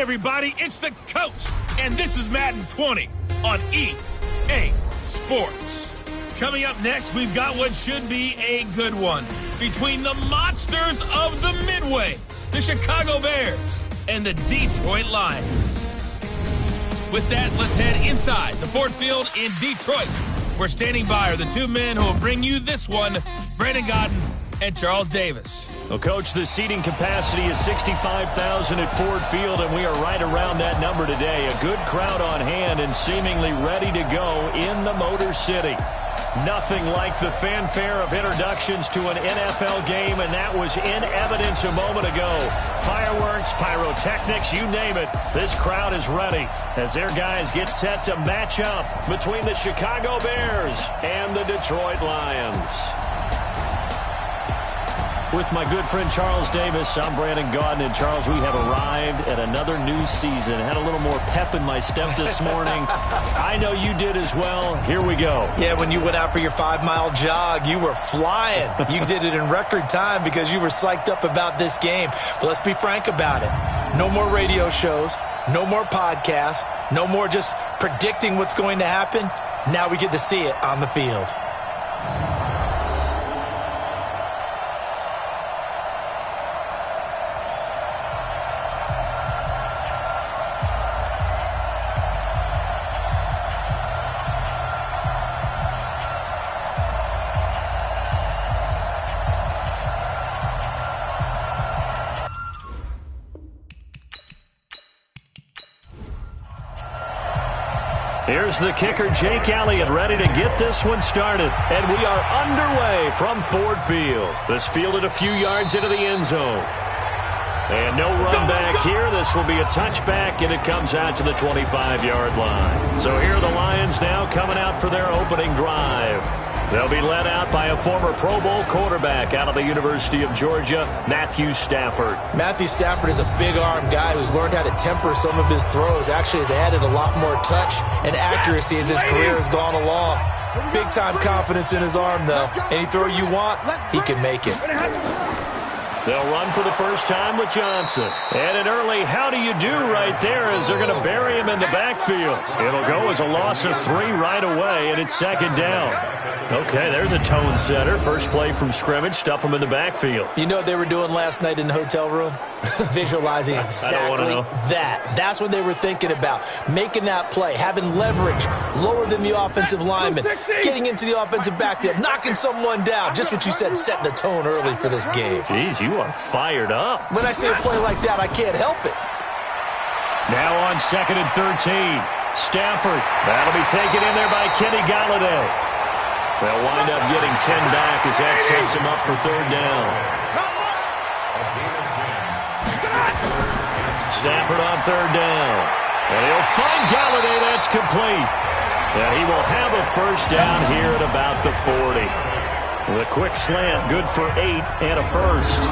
everybody, it's the coach, and this is Madden 20 on EA Sports. Coming up next, we've got what should be a good one between the monsters of the Midway, the Chicago Bears, and the Detroit Lions. With that, let's head inside the Ford Field in Detroit. We're standing by are the two men who will bring you this one, Brandon Gaudin and Charles Davis. Well, Coach, the seating capacity is 65,000 at Ford Field, and we are right around that number today. A good crowd on hand and seemingly ready to go in the Motor City. Nothing like the fanfare of introductions to an NFL game, and that was in evidence a moment ago. Fireworks, pyrotechnics, you name it. This crowd is ready as their guys get set to match up between the Chicago Bears and the Detroit Lions. With my good friend Charles Davis, I'm Brandon Gaudin. And Charles, we have arrived at another new season. Had a little more pep in my step this morning. I know you did as well. Here we go. Yeah, when you went out for your 5-mile jog, you were flying. You did it in record time because you were psyched up about this game. But let's be frank about it. No more radio shows, no more podcasts, no more just predicting what's going to happen. Now we get to see it on the field. Here's the kicker, Jake Elliott, ready to get this one started. And we are underway from Ford Field. This fielded a few yards into the end zone. And no run back here. This will be a touchback, and it comes out to the 25-yard line. So here are the Lions now coming out for their opening drive. They'll be led out by a former Pro Bowl quarterback out of the University of Georgia, Matthew Stafford. Matthew Stafford is a big-arm guy who's learned how to temper some of his throws. Actually has added a lot more touch and accuracy as his career has gone along. Big-time confidence in his arm, though. Any throw you want, he can make it. They'll run for the first time with Johnson. And an early how do you do right there as they're going to bury him in the backfield. It'll go as a loss of 3 right away, and it's second down. Okay, there's a tone setter. First play from scrimmage, stuff him in the backfield. You know what they were doing last night in the hotel room? Visualizing exactly that. That's what they were thinking about. Making that play, having leverage, lower than the offensive lineman, getting into the offensive backfield, knocking someone down. Just what you said, set the tone early for this game. Jeez, you are fired up. When I see a play like that, I can't help it. Now on 2nd and 13. Stafford. That'll be taken in there by Kenny Golladay. They'll wind up getting 10 back as that sets him up for 3rd down. Stafford on 3rd down. And he'll find Golladay. That's complete. And he will have a first down here at about the 40. The quick slant, good for 8 and a first.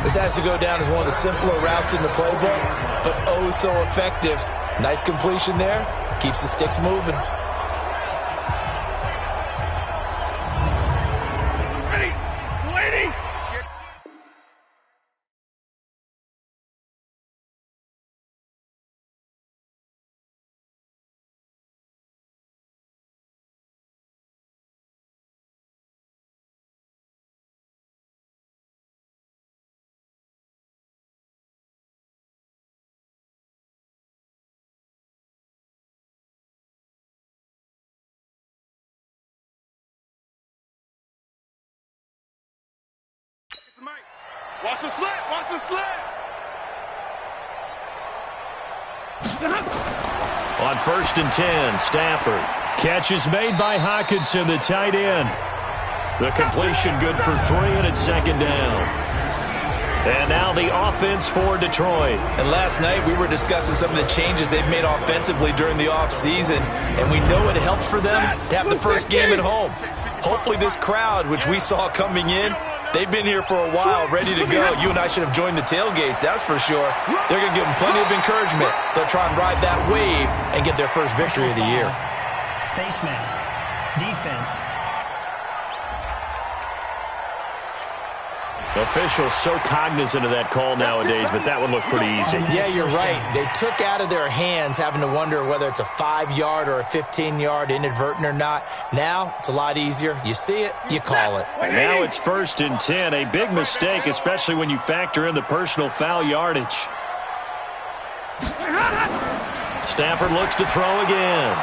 This has to go down as one of the simpler routes in the playbook, but oh so effective. Nice completion there. Keeps the sticks moving. Watch the slant, watch the slant. On 1st and 10, Stafford. Catch is made by Hockenson, the tight end. The completion good for 3, and it's 2nd down. And now the offense for Detroit. And last night we were discussing some of the changes they've made offensively during the offseason, and we know it helps for them to have the first game at home. Hopefully this crowd, which we saw coming in, they've been here for a while, ready to go. You and I should have joined the tailgates, that's for sure. They're going to give them plenty of encouragement. They'll try and ride that wave and get their first victory of the year. Face mask. Defense. Officials so cognizant of that call nowadays, but that one looked pretty easy. Yeah, you're right. They took out of their hands having to wonder whether it's a 5-yard or a 15-yard, inadvertent or not. Now it's a lot easier. You see it, you call it. And now it's 1st and 10. A big mistake, especially when you factor in the personal foul yardage. Stafford looks to throw again.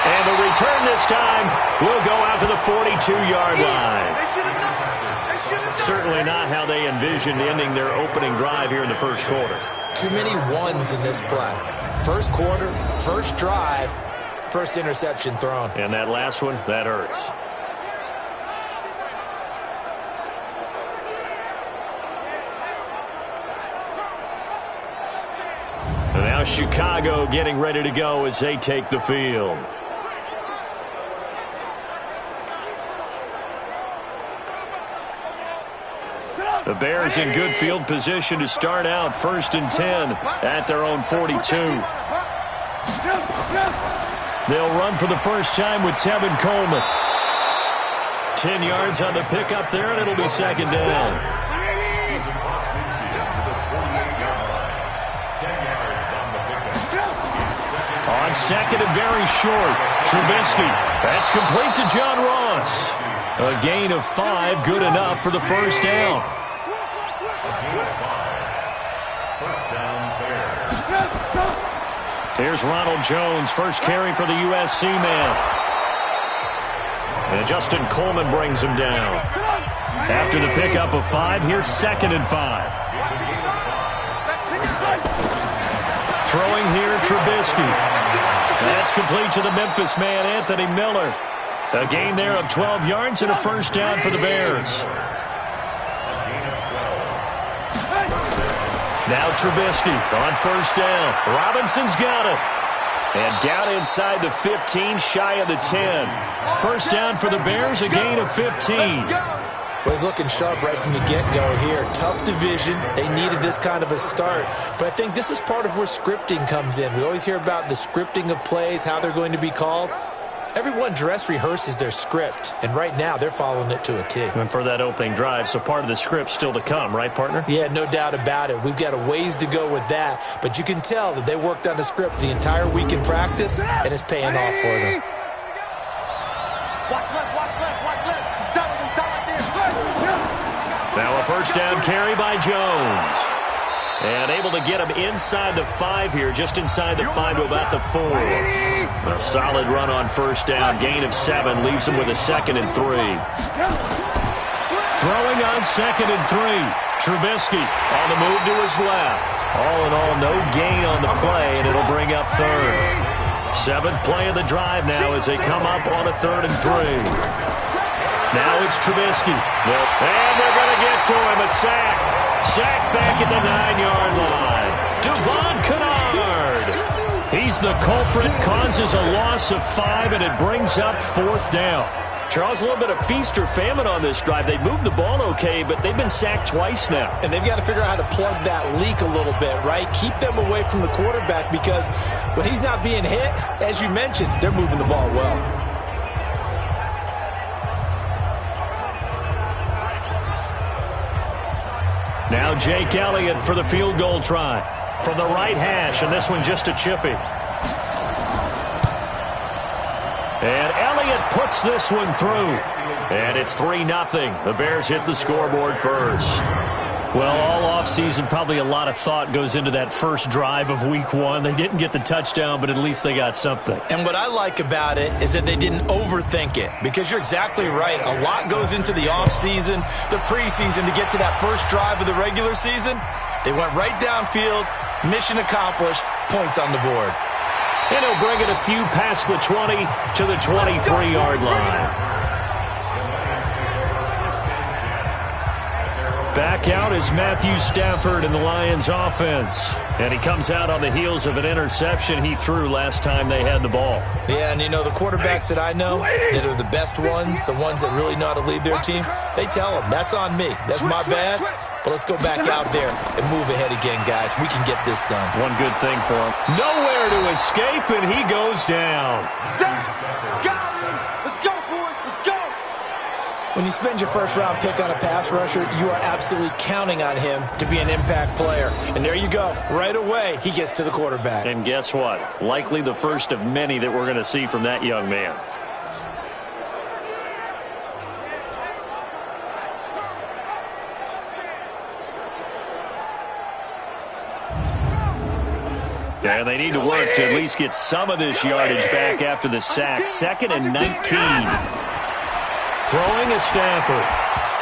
And the return this time will go out to the 42-yard line. Certainly not how they envisioned ending their opening drive here in the first quarter. Too many ones in this play. First quarter, first drive, first interception thrown. And that last one, that hurts. And now Chicago getting ready to go as they take the field. The Bears in good field position to start out 1st and 10 at their own 42. They'll run for the first time with Tevin Coleman. 10 yards on the pickup there, and it'll be 2nd down. On 2nd and very short, Trubisky. That's complete to John Ross. A gain of 5, good enough for the first down. Here's Ronald Jones, first carry for the USC man. And Justin Coleman brings him down. After the pickup of 5, here's 2nd and 5. Throwing here, Trubisky. That's complete to the Memphis man, Anthony Miller. A gain there of 12 yards and a first down for the Bears. Now Trubisky on first down. Robinson's got it. And down inside the 15, shy of the 10. First down for the Bears, a gain of 15. Well, he's looking sharp right from the get-go here. Tough division. They needed this kind of a start. But I think this is part of where scripting comes in. We always hear about the scripting of plays, how they're going to be called. Everyone dress rehearses their script, and right now they're following it to a T. And for that opening drive, so part of the script still to come, right, partner? Yeah, no doubt about it. We've got a ways to go with that, but you can tell that they worked on the script the entire week in practice, and it's paying off for them. Watch left, watch left, watch left. Stop right there. Now a first down carry by Jones. And able to get him inside the 5 here, just inside the 5 to about the 4. A solid run on first down, gain of 7, leaves him with a 2nd and 3. Throwing on 2nd and 3. Trubisky on the move to his left. All in all, no gain on the play, and it'll bring up 3rd. 7th play of the drive now as they come up on a 3rd and 3. Now it's Trubisky. And they're going to get to him, a sack. Sack back at the 9-yard line. Devon Kennard. He's the culprit, causes a loss of 5, and it brings up 4th down. Charles, a little bit of feast or famine on this drive. They moved the ball okay, but they've been sacked twice now. And they've got to figure out how to plug that leak a little bit, right? Keep them away from the quarterback because when he's not being hit, as you mentioned, they're moving the ball well. Now Jake Elliott for the field goal try from the right hash, and this one just a chippy. And Elliott puts this one through. And it's 3-0. The Bears hit the scoreboard first. Well, all offseason, probably a lot of thought goes into that first drive of Week 1. They didn't get the touchdown, but at least they got something. And what I like about it is that they didn't overthink it, because you're exactly right. A lot goes into the offseason, the preseason, to get to that first drive of the regular season. They went right downfield, mission accomplished, points on the board. And he'll bring it a few past the 20 to the 23-yard line. Back out is Matthew Stafford in the Lions offense. And he comes out on the heels of an interception he threw last time they had the ball. Yeah, and you know, the quarterbacks that I know that are the best ones, the ones that really know how to lead their team, they tell them, that's on me. That's my bad. But let's go back out there and move ahead again, guys. We can get this done. One good thing for him. Nowhere to escape, and he goes down. Got him. Let's go, boys. Let's go. When you spend your first-round pick on a pass rusher, you are absolutely counting on him to be an impact player. And there you go. Right away, he gets to the quarterback. And guess what? Likely the first of many that we're going to see from that young man. And they need to work to at least get some of this yardage back after the sack. 2nd and 19. Throwing is Stafford.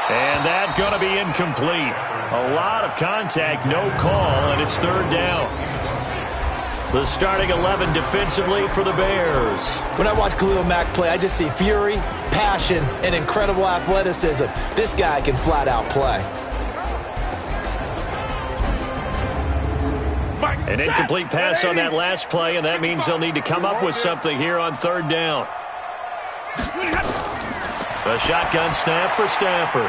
And that's going to be incomplete. A lot of contact, no call, and it's 3rd down. The starting 11 defensively for the Bears. When I watch Khalil Mack play, I just see fury, passion, and incredible athleticism. This guy can flat out play. An incomplete pass on that last play, and that means they'll need to come up with something here on 3rd down. A shotgun snap for Stafford.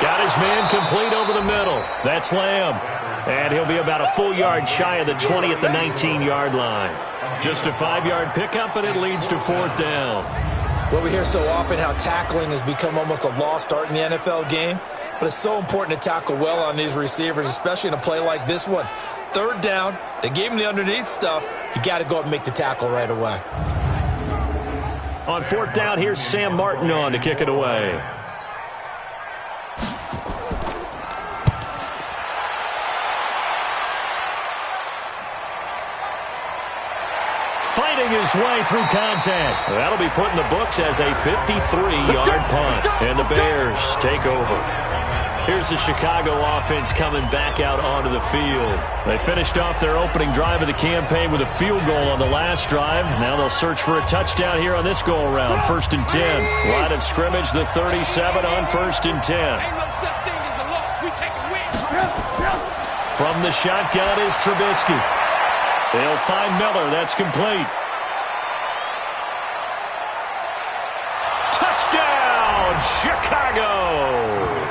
Got his man complete over the middle. That's Lamb. And he'll be about a full yard shy of the 20 at the 19-yard line. Just a 5-yard pickup, and it leads to 4th down. Well, we hear so often how tackling has become almost a lost art in the NFL game. But it's so important to tackle well on these receivers, especially in a play like this one. 3rd down, they gave him the underneath stuff. You got to go up and make the tackle right away. On 4th down, here's Sam Martin on to kick it away. Fighting his way through contact. That'll be put in the books as a 53-yard punt. And the Bears take over. Here's the Chicago offense coming back out onto the field. They finished off their opening drive of the campaign with a field goal on the last drive. Now they'll search for a touchdown here on this go-around. 1st and 10. Line of scrimmage, the 37 on 1st and 10. From the shotgun is Trubisky. They'll find Miller. That's complete. Touchdown, Chicago!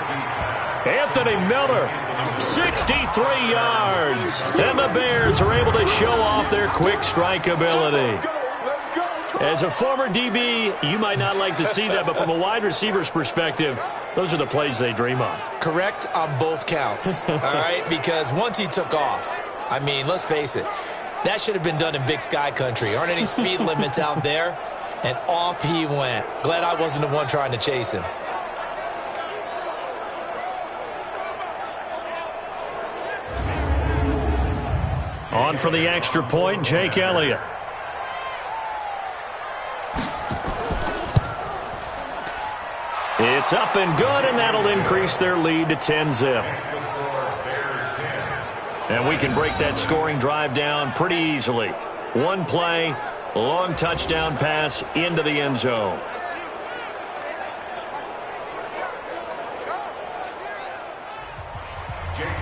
Anthony Miller, 63 yards. And the Bears are able to show off their quick strike ability. As a former DB, you might not like to see that, but from a wide receiver's perspective, those are the plays they dream of. Correct on both counts, all right? Because once he took off, I mean, let's face it, that should have been done in Big Sky country. Aren't any speed limits out there? And off he went. Glad I wasn't the one trying to chase him. On for the extra point, Jake Elliott. It's up and good, and that'll increase their lead to 10-zip. And we can break that scoring drive down pretty easily. One play, long touchdown pass into the end zone.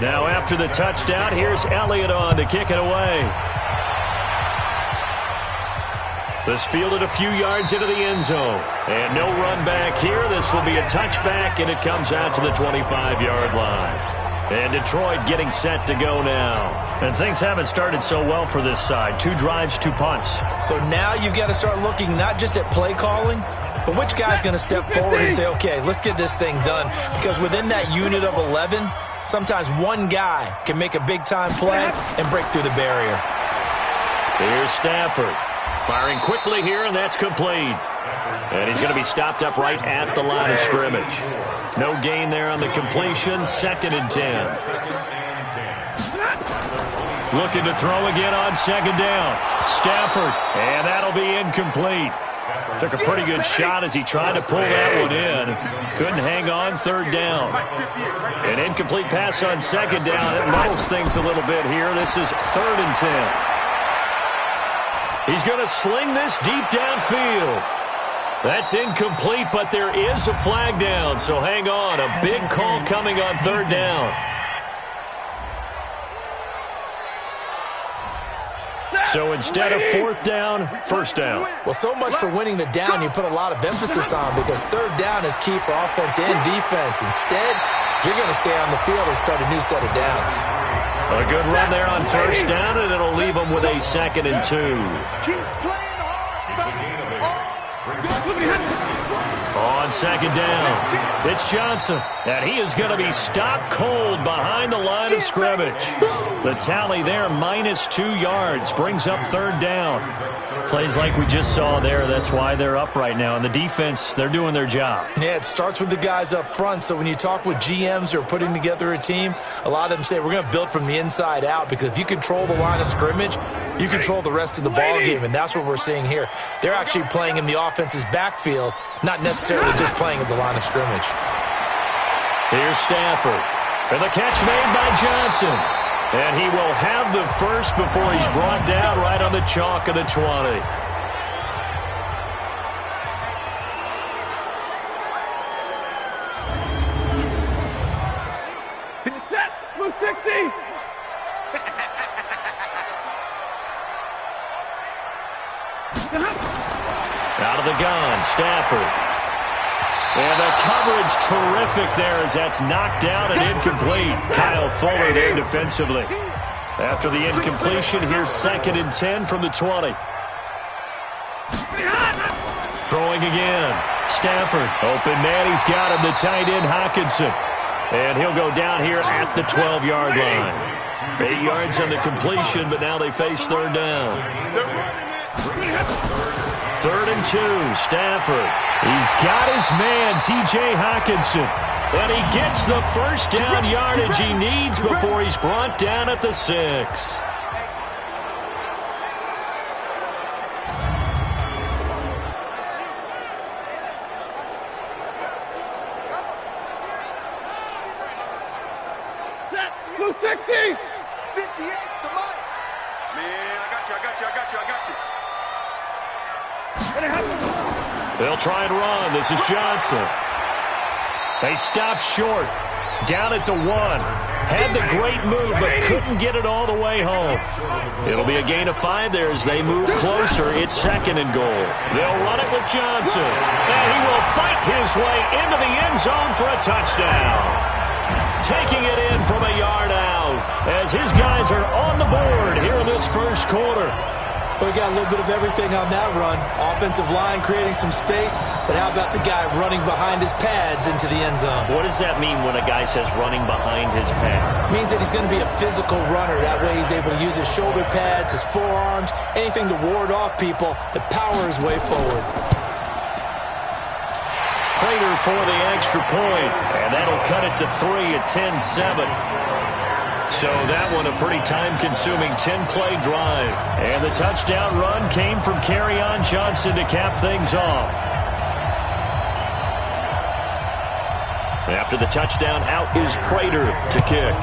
Now after the touchdown, here's Elliott on to kick it away. This fielded a few yards into the end zone. And no run back here. This will be a touchback, and it comes out to the 25-yard line. And Detroit getting set to go now. And things haven't started so well for this side. 2 drives, 2 punts. So now you've got to start looking not just at play calling, but which guy's going to step forward and say, okay, let's get this thing done. Because within that unit of 11, sometimes one guy can make a big-time play and break through the barrier. Here's Stafford. Firing quickly here, and that's complete. And he's going to be stopped up right at the line of scrimmage. No gain there on the completion. 2nd and 10. Looking to throw again on 2nd down. Stafford, and that'll be incomplete. Took a pretty good shot as he tried to pull that one in. Couldn't hang on. 3rd down. An incomplete pass on 2nd down. It muddles things a little bit here. This is 3rd and 10. He's going to sling this deep downfield. That's incomplete, but there is a flag down, so hang on. A big call coming on 3rd down. So instead of 4th down, 1st down. Well, so much for winning the down you put a lot of emphasis on, because 3rd down is key for offense and defense. Instead, you're going to stay on the field and start a new set of downs. A good run there on 1st down, and it'll leave them with a 2nd and 2. On second down, it's Johnson, and he is going to be stopped cold behind the line of scrimmage. The tally there, -2 yards, brings up third down. Plays like we just saw there, that's why they're up right now. And the defense, they're doing their job. Yeah, it starts with the guys up front. So when you talk with GMs who are putting together a team, a lot of them say we're going to build from the inside out, because if you control the line of scrimmage, you control the rest of the ball game, and that's what we're seeing here. They're actually playing in the offense's backfield, not necessarily just playing at the line of scrimmage. Here's Stafford, and the catch made by Johnson. And he will have the first before he's brought down right on the chalk of the 20. Set, blue 60. Out of the gun, Stafford. And the coverage terrific there as that's knocked down and incomplete. Kyle Fuller there defensively. After the incompletion, here's 2nd and 10 from the 20. Throwing again. Stafford. Open man, he's got him, the tight end Hockenson. And he'll go down here at the 12-yard line. 8 yards on the completion, but now they face third down. 3rd and 2, Stafford. He's got his man, T.J. Hockenson. And he gets the first down yardage he needs before he's brought down at the 6. Set, blue 60. 58, the money. Man, I got you. They'll try and run. This is Johnson. They stopped short. Down at the 1. Had the great move, but couldn't get it all the way home. It'll be a gain of 5 there as they move closer. It's 2nd and goal. They'll run it with Johnson. And he will fight his way into the end zone for a touchdown. Taking it in from a yard out as his guys are on the board here in this first quarter. We got a little bit of everything on that run. Offensive line creating some space, but how about the guy running behind his pads into the end zone? What does that mean when a guy says running behind his pad? It means that he's going to be a physical runner. That way he's able to use his shoulder pads, his forearms, anything to ward off people to power his way forward. Prater for the extra point, and that'll cut it to 3 at 10-7. So that one a pretty time-consuming 10-play drive. And the touchdown run came from Kerryon Johnson to cap things off. After the touchdown, out is Prater to kick.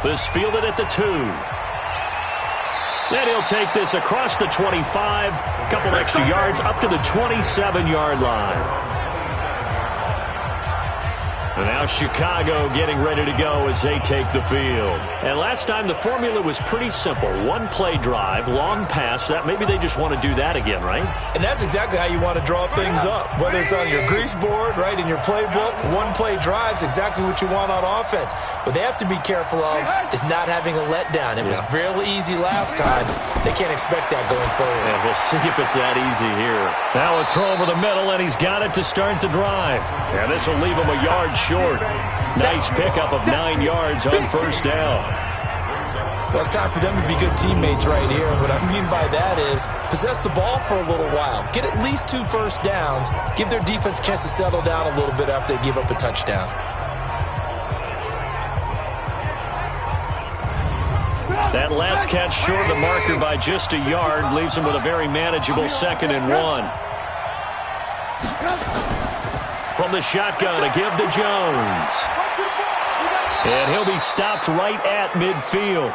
This fielded at the 2. Then he'll take this across the 25. A couple extra yards up to the 27-yard line. And now Chicago getting ready to go as they take the field. And last time the formula was pretty simple. 1-play drive, long pass. That maybe they just want to do that again, right? And that's exactly how you want to draw things up. Whether it's on your grease board, right, in your playbook, 1-play drive's exactly what you want on offense. What they have to be careful of is not having a letdown. It was real easy last time. They can't expect that going forward. And we'll see if it's that easy here. Now a throw over the middle, and he's got it to start the drive. And this will leave him a yard short. Nice pickup of 9 yards on first down. Well, it's time for them to be good teammates right here. What I mean by that is possess the ball for a little while. Get at least 2 first downs. Give their defense a chance to settle down a little bit after they give up a touchdown. That last catch short of the marker by just a yard leaves him with a very manageable 2nd and 1. From the shotgun, a give to Jones. And he'll be stopped right at midfield.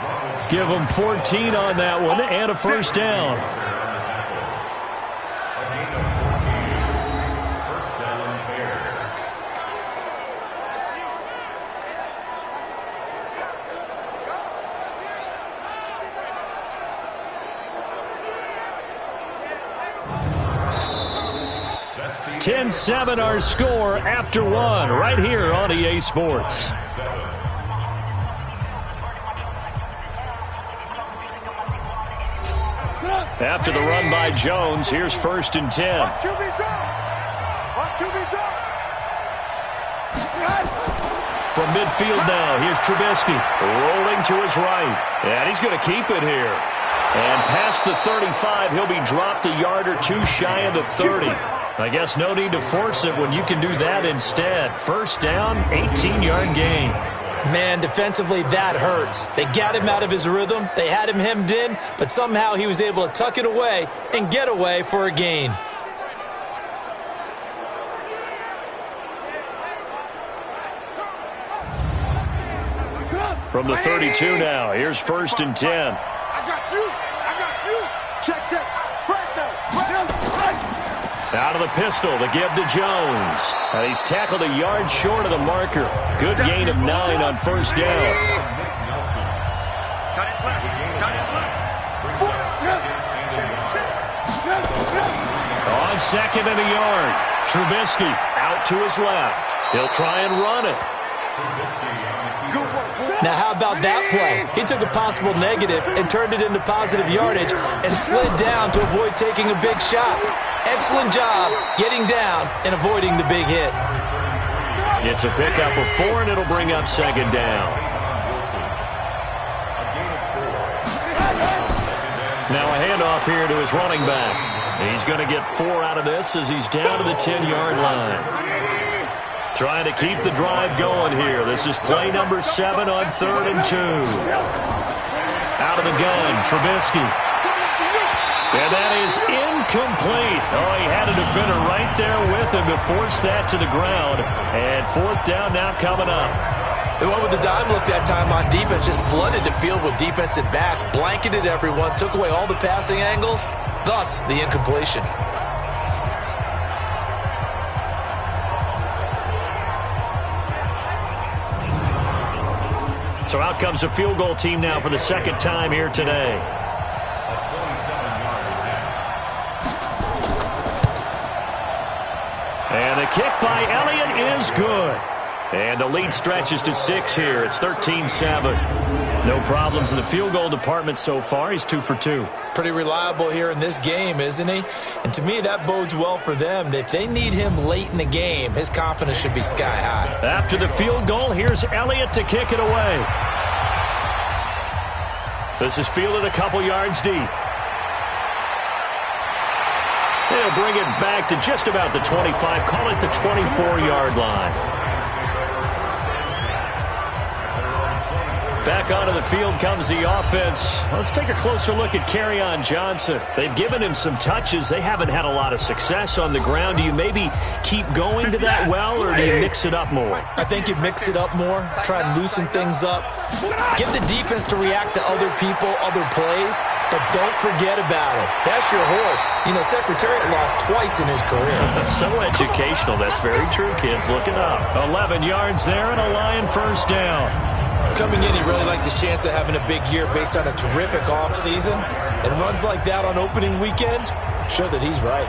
Give him 14 on that one and a first down. (10-7) our score after 1 right here on EA Sports. After the run by Jones, here's 1st and 10. From midfield now, here's Trubisky rolling to his right. And he's going to keep it here. And past the 35, he'll be dropped a yard or two shy of the 30. I guess no need to force it when you can do that instead. 1st down, 18-yard gain. Man, defensively, that hurts. They got him out of his rhythm. They had him hemmed in, but somehow he was able to tuck it away and get away for a gain. From the 32 now, here's 1st and 10. I got you. Check. First down. Out of the pistol, the give to Jones. And he's tackled a yard short of the marker. Good gain of 9 on 1st down. Got it left. On 2nd and a yard, Trubisky out to his left. He'll try and run it. Now, how about that play? He took a possible negative and turned it into positive yardage and slid down to avoid taking a big shot. Excellent job getting down and avoiding the big hit. It's a pickup of 4, and it'll bring up 2nd down. Now a handoff here to his running back. He's going to get 4 out of this as he's down to the 10-yard line. Trying to keep the drive going here. This is play number 7 on 3rd and 2. Out of the gun, Trubisky. And that is incomplete. Oh, he had a defender right there with him to force that to the ground. And 4th down now coming up. They went with the dime look that time on defense, just flooded the field with defensive backs, blanketed everyone, took away all the passing angles, thus the incompletion. So out comes a field goal team now for the 2nd time here today. And the kick by Elliott is good. And the lead stretches to 6 here. It's 13-7. No problems in the field goal department so far. He's 2 for 2. Pretty reliable here in this game, isn't he? And to me, that bodes well for them. If they need him late in the game, his confidence should be sky high. After the field goal, here's Elliott to kick it away. This is fielded a couple yards deep. They'll bring it back to just about the 25. Call it the 24-yard line. Back onto the field comes the offense. Let's take a closer look at Kerryon Johnson. They've given him some touches. They haven't had a lot of success on the ground. Do you maybe keep going to that well, or do you mix it up more? I think you mix it up more, try and loosen things up. Get the defense to react to other people, other plays, but don't forget about it. That's your horse. You know, Secretariat lost twice in his career. That's so educational. That's very true, kids. Look it up. 11 yards there and a Lion 1st down. Coming in, he really liked his chance of having a big year based on a terrific offseason. And runs like that on opening weekend show that he's right.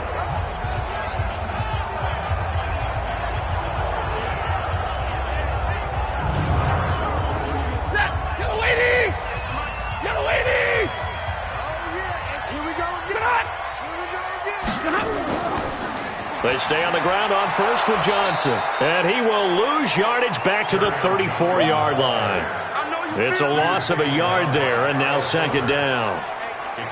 Get away, Get away, Oh, yeah. Here we go again. They stay on the ground on 1st with Johnson. And he will lose yardage back to the 34-yard line. It's a loss of a yard there, and now 2nd down.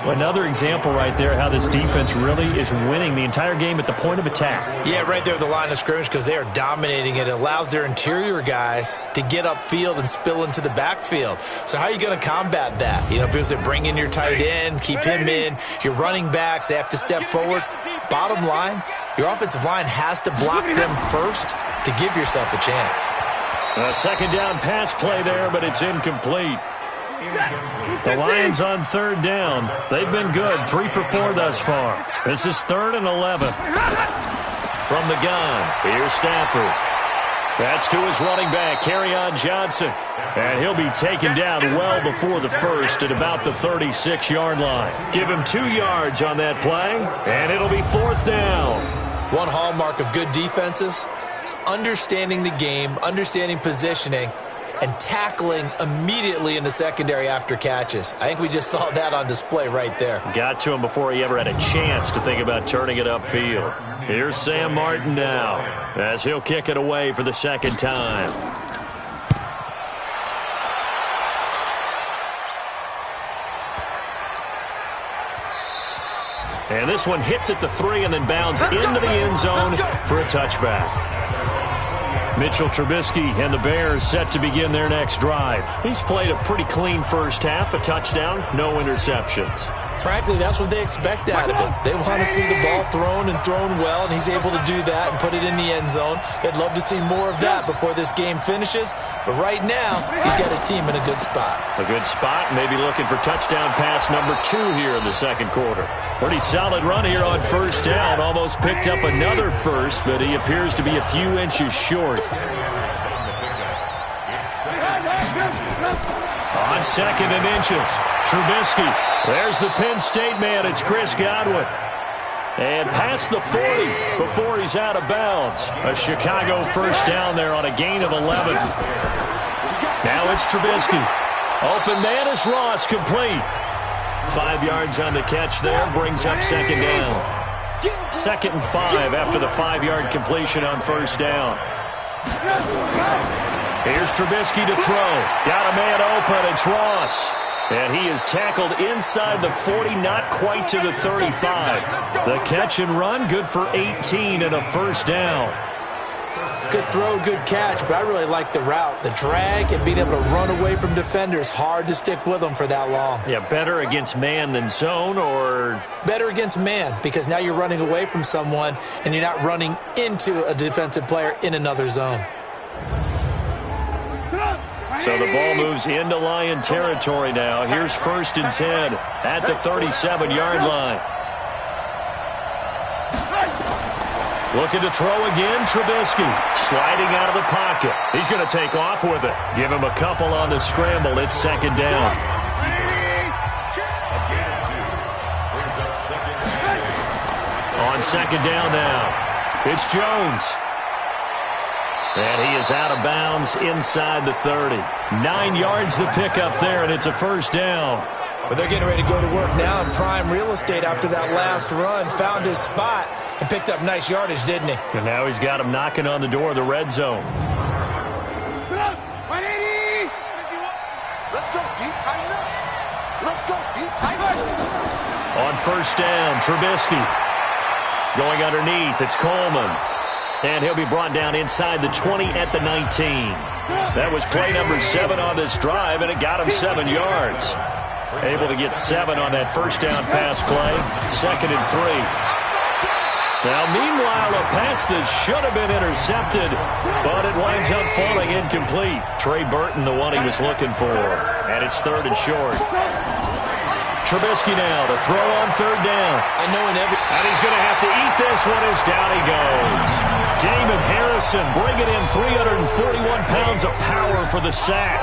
Well, another example right there how this defense really is winning the entire game at the point of attack. Yeah, right there at the line of scrimmage because they are dominating it. It allows their interior guys to get upfield and spill into the backfield. So how are you going to combat that? You know, because they bring in your tight end, keep him in. Your running backs, they have to step forward. Bottom line, your offensive line has to block them first to give yourself a chance. A 2nd down pass play there, but it's incomplete. The Lions on 3rd down. They've been good, 3 for 4 thus far. This is 3rd and 11. From the gun, here's Stafford. That's to his running back, Kerryon Johnson. And he'll be taken down well before the 1st at about the 36-yard line. Give him 2 yards on that play, and it'll be 4th down. One hallmark of good defenses is understanding the game, understanding positioning, and tackling immediately in the secondary after catches. I think we just saw that on display right there. Got to him before he ever had a chance to think about turning it upfield. Here's Sam Martin now as he'll kick it away for the second time. And this one hits at the 3 and then bounds into the end zone for a touchback. Mitchell Trubisky and the Bears set to begin their next drive. He's played a pretty clean first half, a touchdown, no interceptions. Frankly, that's what they expect out of him. They want to see the ball thrown and thrown well, and he's able to do that and put it in the end zone. They'd love to see more of that before this game finishes, but right now, he's got his team in a good spot. A good spot, maybe looking for touchdown pass number 2 here in the second quarter. Pretty solid run here on first down. Almost picked up another first, but he appears to be a few inches short. On second and inches, Trubisky. There's the Penn State man. It's Chris Godwin. And past the 40 before he's out of bounds. A Chicago first down there on a gain of 11. Now it's Trubisky. Open man is Ross, complete. 5 yards on the catch there, brings up second down. 2nd and 5 after the 5-yard completion on first down. Here's Trubisky to throw. Got a man open. It's Ross. And he is tackled inside the 40, not quite to the 35. The catch and run, good for 18 and a first down. Good throw, good catch, but I really like the route. The drag and being able to run away from defenders, hard to stick with them for that long. Yeah, better against man than zone, or? Better against man, because now you're running away from someone and you're not running into a defensive player in another zone. So the ball moves into Lion territory now. Here's 1st and 10 at the 37-yard line. Looking to throw again, Trubisky. Sliding out of the pocket. He's going to take off with it. Give him a couple on the scramble. It's second down. On second down now, it's Jones. And he is out of bounds inside the 30. 9 yards to pick up there, and it's a first down. But they're getting ready to go to work now in prime real estate after that last run. Found his spot and picked up nice yardage, didn't he? And now he's got him knocking on the door of the red zone. Let's go deep, tighten up. Let's go deep, tighten up. On first down, Trubisky. Going underneath, it's Coleman. And he'll be brought down inside the 20 at the 19. That was play number 7 on this drive, and it got him 7 yards. Able to get 7 on that first down pass play. 2nd and 3. Now, meanwhile, a pass that should have been intercepted, but it winds up falling incomplete. Trey Burton, the one he was looking for. And it's 3rd and short. Trubisky now to throw on 3rd down. And he's going to have to eat this one as down he goes. Damon Harrison bringing in 341 pounds of power for the sack.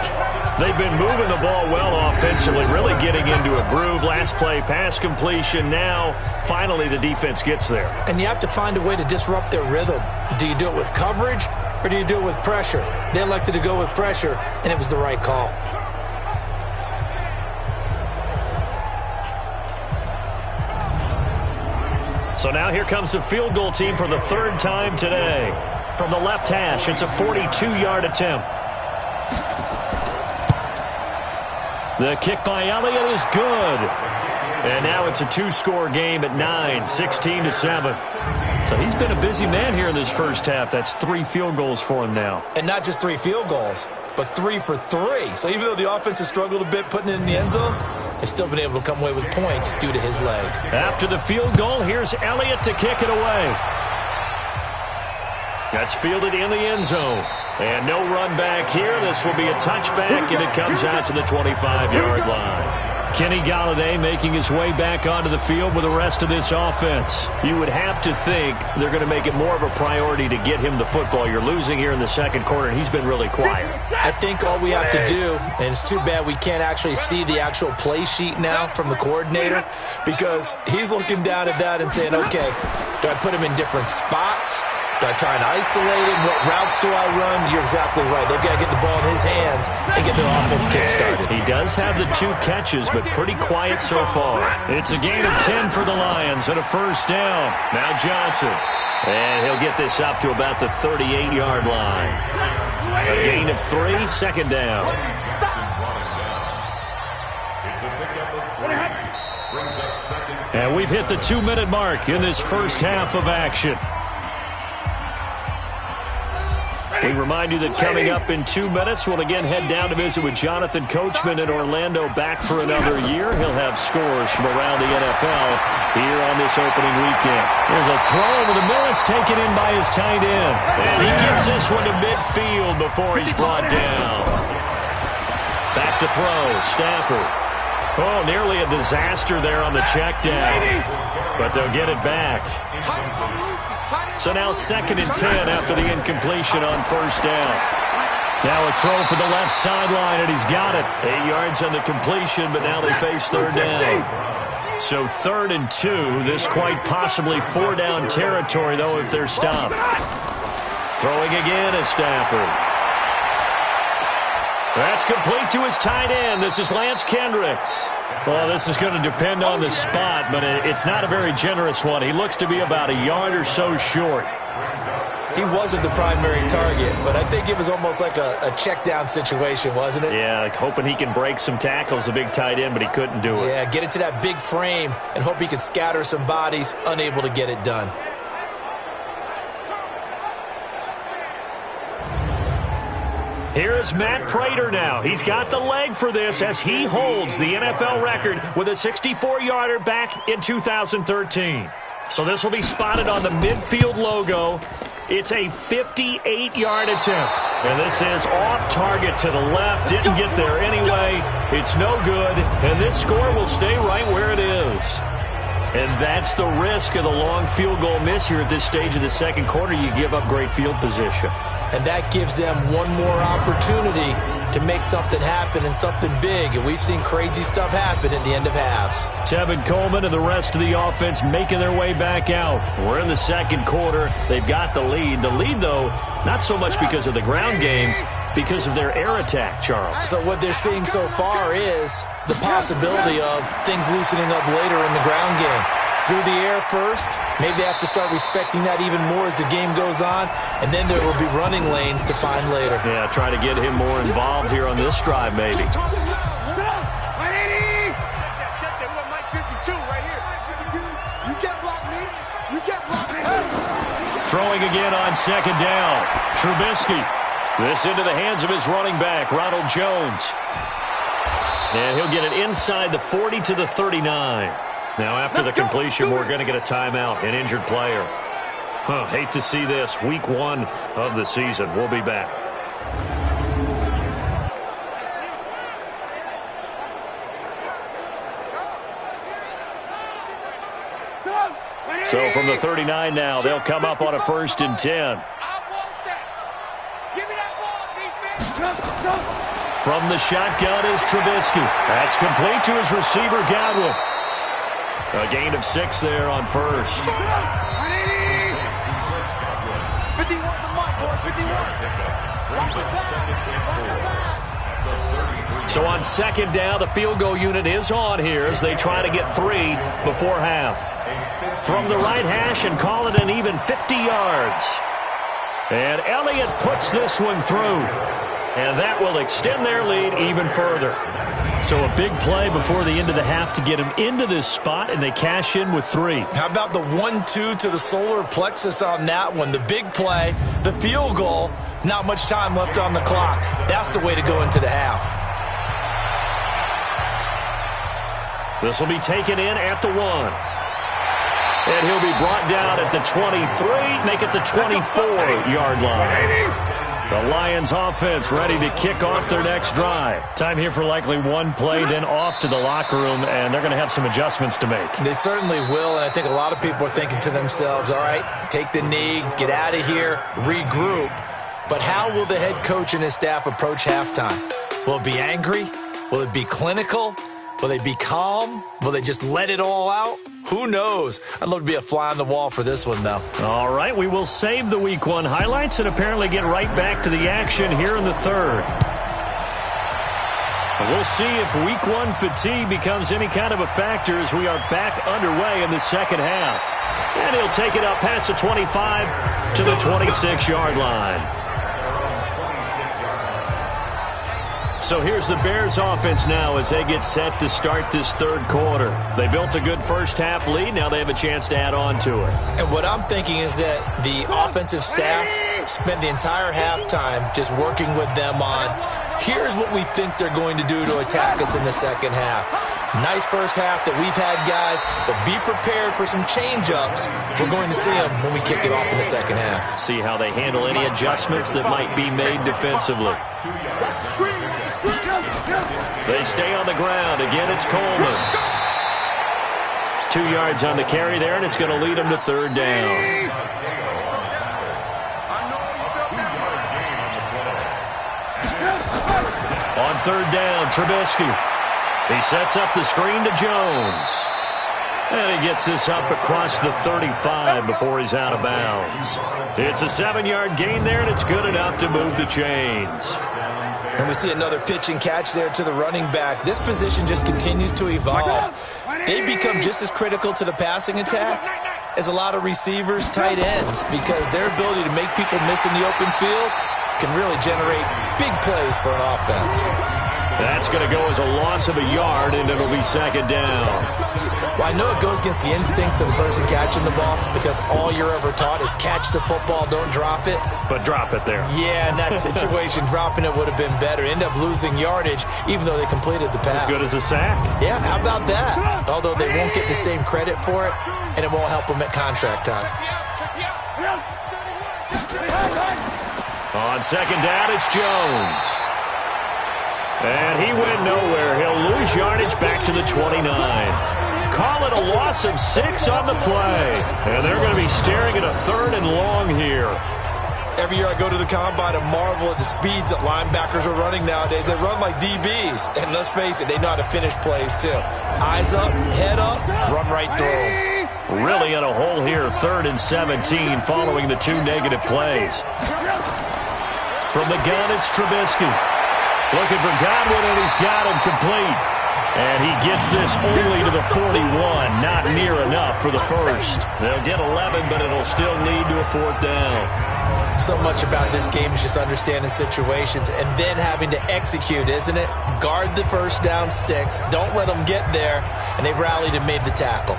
They've been moving the ball well offensively, really getting into a groove. Last play, pass completion. Now, finally, the defense gets there. And you have to find a way to disrupt their rhythm. Do you do it with coverage, or do you do it with pressure? They elected to go with pressure, and it was the right call. So now here comes the field goal team for the 3rd time today. From the left hash, it's a 42-yard attempt. The kick by Elliott is good. And now it's a 2-score game at 9, 16-7. So he's been a busy man here in this first half. That's 3 field goals for him now. And not just 3 field goals, but 3 for 3. So even though the offense has struggled a bit putting it in the end zone, they've still been able to come away with points due to his leg. After the field goal, here's Elliott to kick it away. That's fielded in the end zone. And no run back here. This will be a touchback, and it comes out to the 25-yard line. Kenny Golladay making his way back onto the field with the rest of this offense. You would have to think they're going to make it more of a priority to get him the football. You're losing here in the second quarter, and he's been really quiet. I think all we have to do, and it's too bad we can't actually see the actual play sheet now from the coordinator, because he's looking down at that and saying, okay, do I put him in different spots? Do I try and isolate him? What routes do I run? You're exactly right. They've got to get the ball in his hands and get their offense kick-started. He does have the 2 catches, but pretty quiet so far. It's a gain of 10 for the Lions and a first down. Now Johnson. And he'll get this up to about the 38-yard line. A gain of 3, second down. And we've hit the 2-minute mark in this first half of action. We remind you that coming up in 2 minutes, we'll again head down to visit with Jonathan Coachman in Orlando, back for another year. He'll have scores from around the NFL here on this opening weekend. There's a throw over the middle. It's taken in by his tight end. And he gets this one to midfield before he's brought down. Back to throw, Stafford. Oh, nearly a disaster there on the check down. But they'll get it back. So now 2nd and 10 after the incompletion on first down. Now a throw for the left sideline, and he's got it. 8 yards on the completion, but now they face 3rd down. So 3rd and 2. This quite possibly 4-down territory, though, if they're stopped. Throwing again is Stafford. That's complete to his tight end. This is Lance Kendricks. Well, this is going to depend on the spot, but it's not a very generous one. He looks to be about a yard or so short. He wasn't the primary target, but I think it was almost like a check down situation, wasn't it? Yeah, like hoping he can break some tackles, a big tight end, but he couldn't do it. Yeah, get it to that big frame and hope he can scatter some bodies, unable to get it done. Here's Matt Prater now. He's got the leg for this as he holds the NFL record with a 64-yarder back in 2013. So this will be spotted on the midfield logo. It's a 58-yard attempt. And this is off target to the left. Didn't get there anyway. It's no good. And this score will stay right where it is. And that's the risk of the long field goal miss here at this stage of the second quarter. You give up great field position. And that gives them one more opportunity to make something happen and something big. And we've seen crazy stuff happen at the end of halves. Tevin Coleman and the rest of the offense making their way back out. We're in the second quarter. They've got the lead. The lead, though, not so much because of the ground game, because of their air attack, Charles. So what they're seeing so far is the possibility of things loosening up later in the ground game. Through the air first, maybe they have to start respecting that even more as the game goes on, and then there will be running lanes to find later. Yeah, try to get him more involved here on this drive, maybe. Throwing again on second down. Trubisky. This into the hands of his running back, Ronald Jones. And he'll get it inside the 40 to the 39. Now, after the completion, we're going to get a timeout, an injured player. Hate to see this. Week 1 of the season. We'll be back. So from the 39 now, they'll come up on a 1st and 10. From the shotgun is Trubisky. That's complete to his receiver, Godwin. A gain of 6 there on first. So on second down, the field goal unit is on here as they try to get 3 before half. From the right hash and call it an even 50 yards. And Elliott puts this one through. And that will extend their lead even further. So a big play before the end of the half to get them into this spot, and they cash in with 3. How about the 1-2 to the solar plexus on that one? The big play, the field goal, not much time left on the clock. That's the way to go into the half. This will be taken in at the 1. And he'll be brought down at the 23, make it the 24-yard line. The Lions offense ready to kick off their next drive. Time here for likely one play, then off to the locker room, and they're going to have some adjustments to make. They certainly will, and I think a lot of people are thinking to themselves, all right, take the knee, get out of here, regroup. But how will the head coach and his staff approach halftime? Will it be angry? Will it be clinical? Will they be calm? Will they just let it all out? Who knows? I'd love to be a fly on the wall for this one, though. All right, we will save the Week 1 highlights and apparently get right back to the action here in the third. We'll see if Week 1 fatigue becomes any kind of a factor as we are back underway in the second half. And he'll take it up past the 25 to the 26-yard line. So here's the Bears offense now as they get set to start this third quarter. They built a good first-half lead. Now they have a chance to add on to it. And what I'm thinking is that the offensive staff spent the entire halftime just working with them on, here's what we think they're going to do to attack us in the second half. Nice first half that we've had, guys, but be prepared for some change-ups. We're going to see them when we kick it off in the second half. See how they handle any adjustments that might be made defensively. They stay on the ground. Again, it's Coleman. 2 yards on the carry there, and it's going to lead them to third down. On third down, Trubisky. He sets up the screen to Jones. And he gets this up across the 35 before he's out of bounds. It's a 7-yard gain there, and it's good enough to move the chains. And we see another pitch and catch there to the running back. This position just continues to evolve. They become just as critical to the passing attack as a lot of receivers, tight ends, because their ability to make people miss in the open field can really generate big plays for an offense. That's going to go as a loss of a yard, and it'll be second down. Well, I know it goes against the instincts of the person catching the ball because all you're ever taught is catch the football, don't drop it. But drop it there. Yeah, in that situation, dropping it would have been better. End up losing yardage, even though they completed the pass. As good as a sack. Yeah, how about that? Although they won't get the same credit for it, and it won't help them at contract time. On second down, it's Jones. And he went nowhere. He'll lose yardage back to the 29. Call it a loss of 6 on the play. And they're going to be staring at a third and long here. Every year I go to the combine and marvel at the speeds that linebackers are running nowadays. They run like DBs. And let's face it, they know how to finish plays too. Eyes up, head up, run right through them. Really in a hole here, 3rd and 17 following the 2 negative plays. From the gun, it's Trubisky. Looking for Godwin, and he's got him complete. And he gets this only to the 41. Not near enough for the first. They'll get 11, but it'll still lead to a 4th down. So much about this game is just understanding situations and then having to execute, isn't it? Guard the first down sticks. Don't let them get there. And they rallied and made the tackle.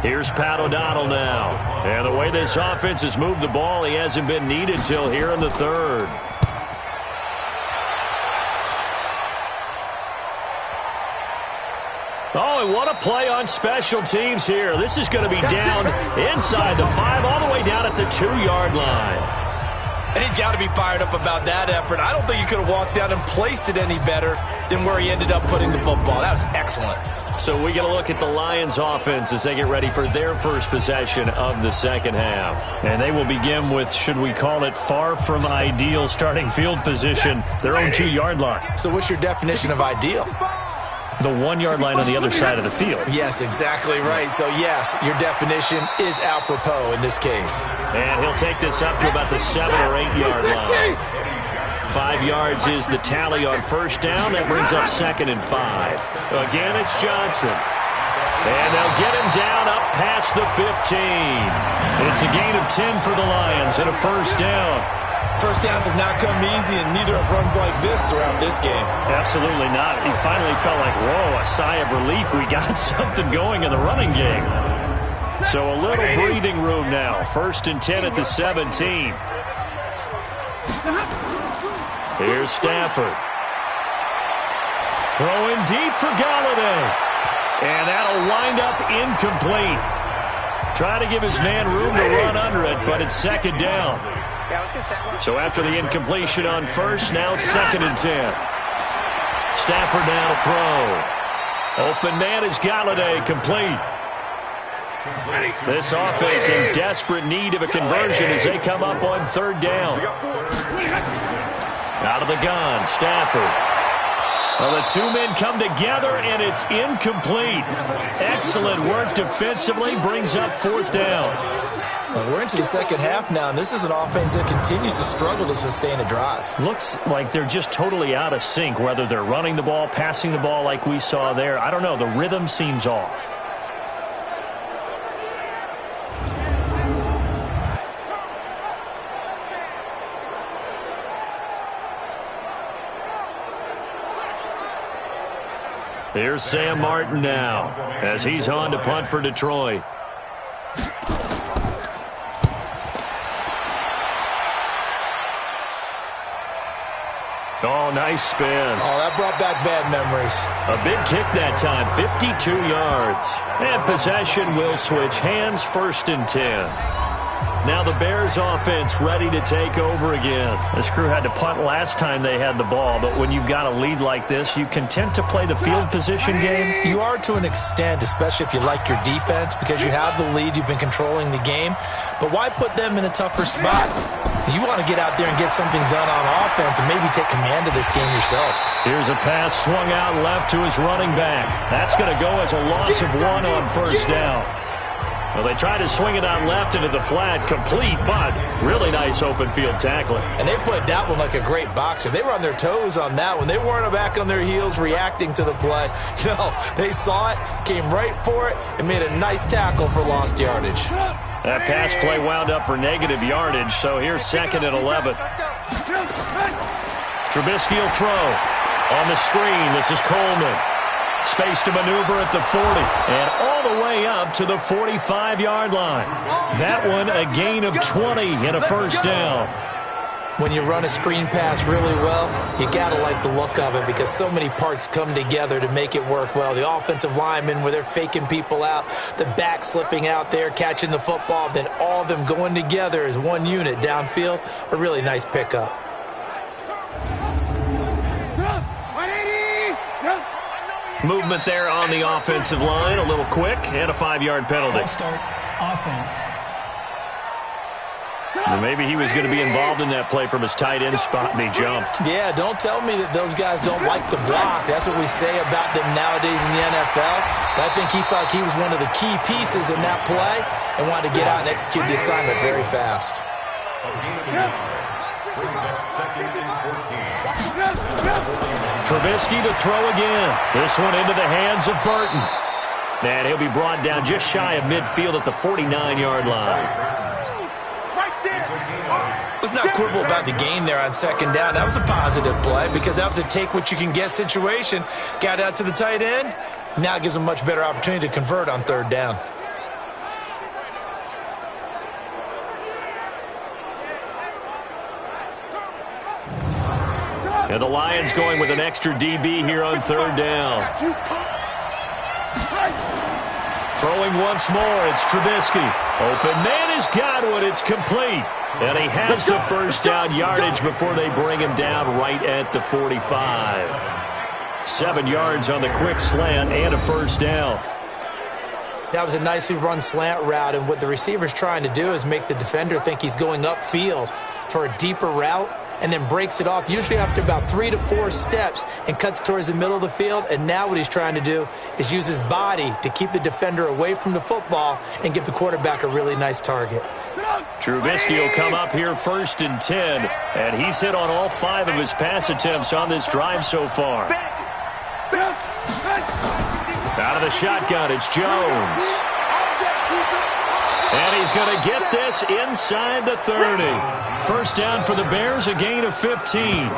Here's Pat O'Donnell now. And the way this offense has moved the ball, he hasn't been needed till here in the third. Oh, and what a play on special teams here. This is going to be down inside the 5, all the way down at the 2-yard line. And he's got to be fired up about that effort. I don't think he could have walked down and placed it any better than where he ended up putting the football. That was excellent. So we get a look at the Lions offense as they get ready for their first possession of the second half. And they will begin with, should we call it, far from ideal starting field position, their own 2-yard line. So what's your definition of ideal? The 1-yard line on the other side of the field. Yes, exactly right. So, yes, your definition is apropos in this case. And he'll take this up to about the 7- or 8-yard line. 5 yards is the tally on first down. That brings up 2nd and 5. Again, it's Johnson. And they'll get him down up past the 15. It's a gain of 10 for the Lions and a first down. First downs have not come easy, and neither have runs like this throughout this game. Absolutely not. He finally felt like, whoa, a sigh of relief. We got something going in the running game. So a little breathing room now. 1st and 10 at the 17. Here's Stafford. Throwing deep for Galladay. And that'll wind up incomplete. Trying to give his man room to run under it, but it's 2nd down. So after the incompletion on first, now 2nd and 10. Stafford now to throw. Open man is Galladay, complete. This offense in desperate need of a conversion as they come up on third down. Out of the gun, Stafford. Well, the two men come together, and it's incomplete. Excellent work defensively, brings up fourth down. Well, we're into the second half now, and this is an offense that continues to struggle to sustain a drive. Looks like they're just totally out of sync, whether they're running the ball, passing the ball like we saw there. I don't know. The rhythm seems off. Here's Sam Martin now as he's on to punt for Detroit. Oh, nice spin. Oh, that brought back bad memories. A big kick that time, 52 yards. And possession will switch hands, 1st and 10. Now the Bears offense ready to take over again. This crew had to punt last time they had the ball, but when you've got a lead like this, you content to play the field position game? You are to an extent, especially if you like your defense, because you have the lead, you've been controlling the game. But why put them in a tougher spot? You want to get out there and get something done on offense and maybe take command of this game yourself. Here's a pass swung out left to his running back. That's going to go as a loss of 1 on first down. Well, they try to swing it out left into the flat, complete, but really nice open field tackling. And they played that one like a great boxer. They were on their toes on that one. They weren't back on their heels reacting to the play. No, they saw it, came right for it, and made a nice tackle for lost yardage. That pass play wound up for negative yardage, so here's 2nd and 11. Trubisky will throw. On the screen, this is Coleman. Space to maneuver at the 40, and all the way up to the 45-yard line. That one a gain of 20 and a first down. When you run a screen pass really well, you got to like the look of it because so many parts come together to make it work well. The offensive linemen, where they're faking people out, the back slipping out there, catching the football, then all of them going together as one unit downfield, a really nice pickup. Movement there on the offensive line, a little quick, and a 5-yard penalty. Full start, offense. Well, maybe he was going to be involved in that play from his tight end spot, and he jumped. Yeah, don't tell me that those guys don't like to block. That's what we say about them nowadays in the NFL. But I think he thought he was one of the key pieces in that play and wanted to get out and execute the assignment very fast. Trubisky to throw again. This one into the hands of Burton. And he'll be brought down just shy of midfield at the 49-yard line. Let's not quibble about the gain there on 2nd down. That was a positive play because that was a take-what-you-can-get situation. Got out to the tight end. Now it gives them a much better opportunity to convert on 3rd down. And the Lions going with an extra DB here on 3rd down. Throwing once more, it's Trubisky. Open man has got one, it's complete. And he has the first down yardage before they bring him down right at the 45. 7 yards on the quick slant and a first down. That was a nicely run slant route, and what the receiver's trying to do is make the defender think he's going upfield for a deeper route, and then breaks it off, usually after about 3 to 4 steps, and cuts towards the middle of the field. And now what he's trying to do is use his body to keep the defender away from the football and give the quarterback a really nice target. Trubisky will come up here 1st and 10, and he's hit on all 5 of his pass attempts on this drive so far. Out of the shotgun, it's Jones. And he's going to get this inside the 30. First down for the Bears, a gain of 15.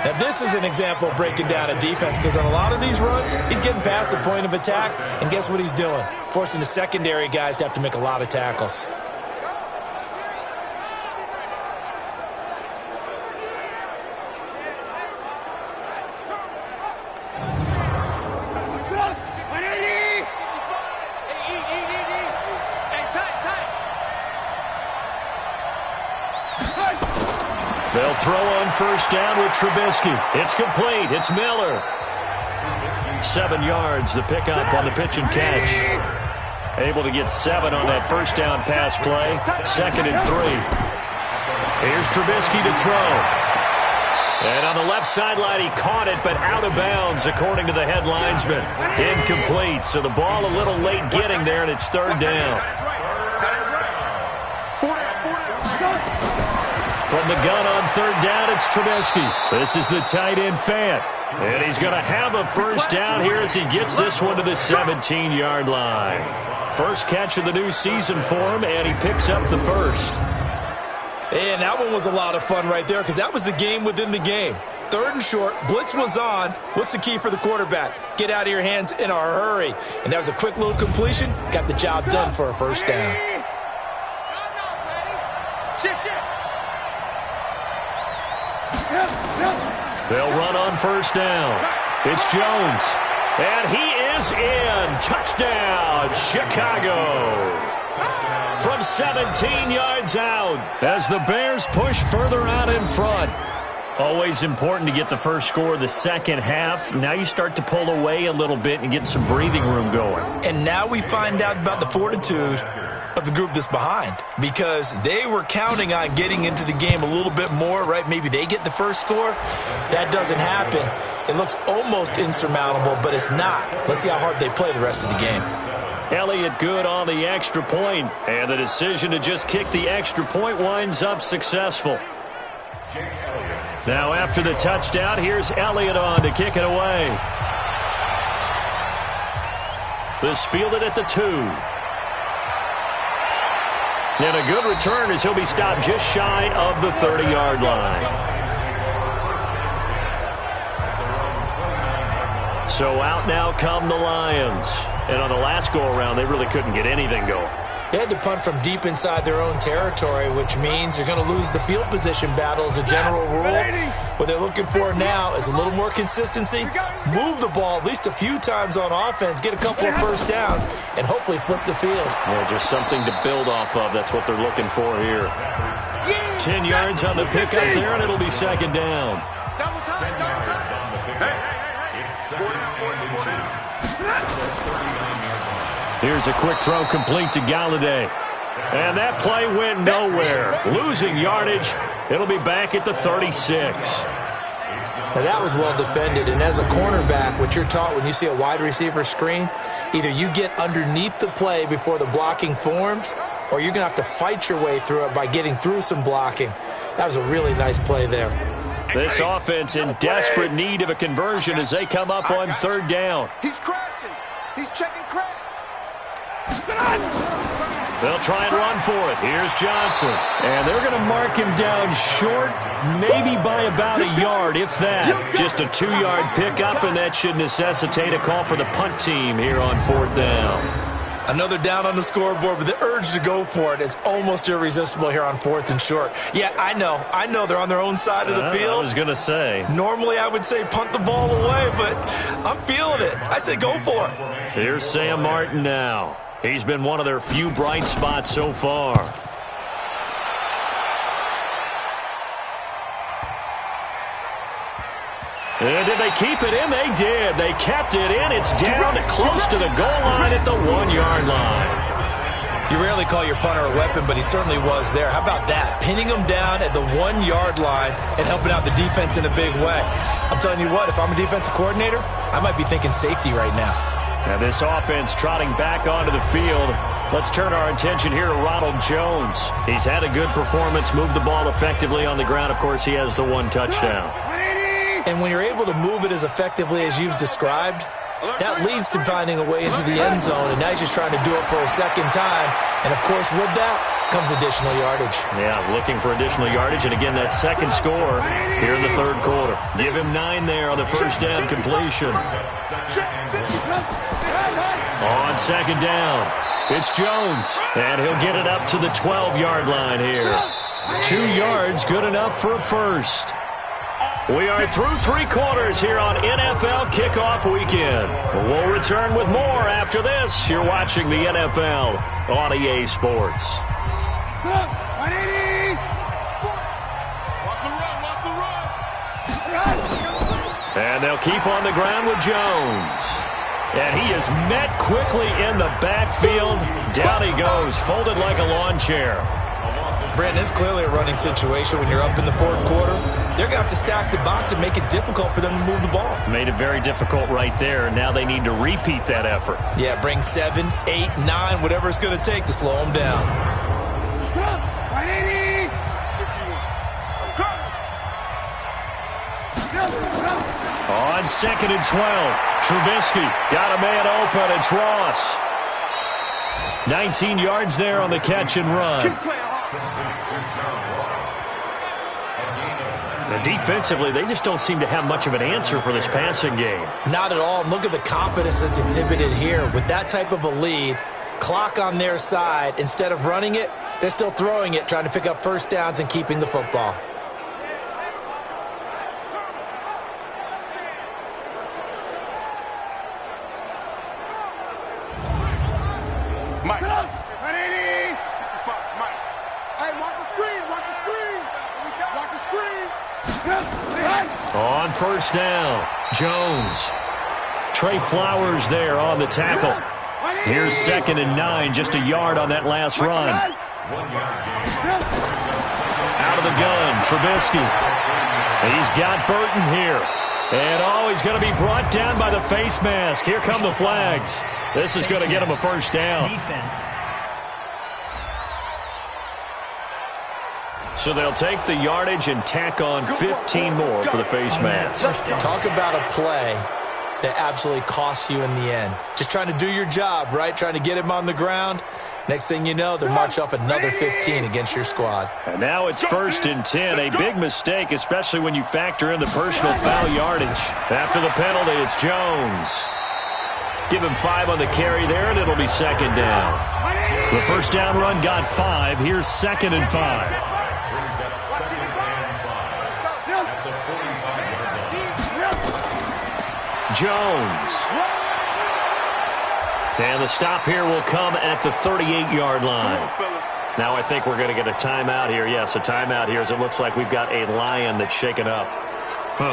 Now, this is an example of breaking down a defense because on a lot of these runs, he's getting past the point of attack, and guess what he's doing? Forcing the secondary guys to have to make a lot of tackles. They'll throw on first down with Trubisky. It's complete. It's Miller. 7 yards, the pickup on the pitch and catch. Able to get 7 on that first down pass play. 2nd and 3. Here's Trubisky to throw. And on the left sideline, he caught it, but out of bounds, according to the head linesman. Incomplete, so the ball a little late getting there, and it's 3rd down. From the gun on 3rd down, it's Trubisky. This is the tight end, Fant. And he's going to have a first down here as he gets this one to the 17-yard line. First catch of the new season for him, and he picks up the first. And that one was a lot of fun right there because that was the game within the game. 3rd and short, blitz was on. What's the key for the quarterback? Get out of your hands in a hurry. And that was a quick little completion. Got the job done for a first down. They'll run on first down. It's Jones. And he is in. Touchdown, Chicago. From 17 yards out as the Bears push further out in front. Always important to get the first score of the second half. Now you start to pull away a little bit and get some breathing room going. And now we find out about the fortitude of the group that's behind because they were counting on getting into the game a little bit more, right? Maybe they get the first score. That doesn't happen. It looks almost insurmountable, but it's not. Let's see how hard they play the rest of the game. Elliott good on the extra point, and the decision to just kick the extra point winds up successful. Now after the touchdown, here's Elliott on to kick it away. This fielded at the 2. And a good return as he'll be stopped just shy of the 30-yard line. So out now come the Lions. And on the last go-around, they really couldn't get anything going. They had to punt from deep inside their own territory, which means you're going to lose the field position battle as a general rule. What they're looking for now is a little more consistency, move the ball at least a few times on offense, get a couple of first downs, and hopefully flip the field. Well, just something to build off of. That's what they're looking for here. 10 yards on the pickup there, and it'll be 2nd down. Double time, double time. Here's a quick throw complete to Galladay. And that play went nowhere. Losing yardage. It'll be back at the 36. Now that was well defended, and as a cornerback, what you're taught when you see a wide receiver screen, either you get underneath the play before the blocking forms, or you're going to have to fight your way through it by getting through some blocking. That was a really nice play there. This offense in desperate need of a conversion as they come up on 3rd down. He's crashing. He's checking crash. They'll try and run for it. Here's Johnson. And they're going to mark him down short, maybe by about a yard, if that. Just a 2-yard pickup, and that should necessitate a call for the punt team here on 4th down. Another down on the scoreboard, but the urge to go for it is almost irresistible here on 4th and short. Yeah, I know they're on their own side of the field. I was going to say. Normally I would say punt the ball away, but I'm feeling it. I say go for it. Here's Sam Martin now. He's been one of their few bright spots so far. And did they keep it in? They did. They kept it in. It's down close to the goal line at the 1-yard line. You rarely call your punter a weapon, but he certainly was there. How about that? Pinning him down at the 1-yard line and helping out the defense in a big way. I'm telling you what, if I'm a defensive coordinator, I might be thinking safety right now. Now this offense trotting back onto the field. Let's turn our attention here to Ronald Jones. He's had a good performance, moved the ball effectively on the ground. Of course, he has the 1 touchdown. And when you're able to move it as effectively as you've described, that leads to finding a way into the end zone, and now he's just trying to do it for a second time. And, of course, with that comes additional yardage. Yeah, looking for additional yardage, and again, that second score here in the 3rd quarter. Give him 9 there on the first down completion. On 2nd down, it's Jones, and he'll get it up to the 12-yard line here. 2 yards, good enough for a first. We are through 3 quarters here on NFL Kickoff Weekend. We'll return with more after this. You're watching the NFL on EA Sports. And they'll keep on the ground with Jones. And he is met quickly in the backfield. Down he goes, folded like a lawn chair. Brandon, it's clearly a running situation when you're up in the fourth quarter. They're going to have to stack the box and make it difficult for them to move the ball. Made it very difficult right there. Now they need to repeat that effort. Yeah, bring 7, 8, 9, whatever it's going to take to slow them down. On 2nd and 12, Trubisky got a man open. It's Ross. 19 yards there on the catch and run. And defensively, they just don't seem to have much of an answer for this passing game. Not at all. And look at the confidence that's exhibited here. With that type of a lead, clock on their side, instead of running it, they're still throwing it, trying to pick up first downs and keeping the football. Mike. Hey, watch the screen. Watch the screen. Watch the screen. On first down, Jones. Trey Flowers there on the tackle. Here's 2nd and 9, just a yard on that last run. Out of the gun, Trubisky. He's got Burton here. And he's going to be brought down by the face mask. Here come the flags. This is going to get him a first down. Defense. So they'll take the yardage and tack on 15 more for the face mask. Talk about a play that absolutely costs you in the end. Just trying to do your job, right? Trying to get him on the ground. Next thing you know, they'll march off another 15 against your squad. And now it's 1st and 10. A big mistake, especially when you factor in the personal foul yardage. After the penalty, it's Jones. Give him 5 on the carry there, and it'll be 2nd down. The first down run got 5. Here's 2nd and 5. Jones. And the stop here will come at the 38-yard line. Now I think we're going to get a timeout here. Yes, a timeout here as it looks like we've got a Lion that's shaken up.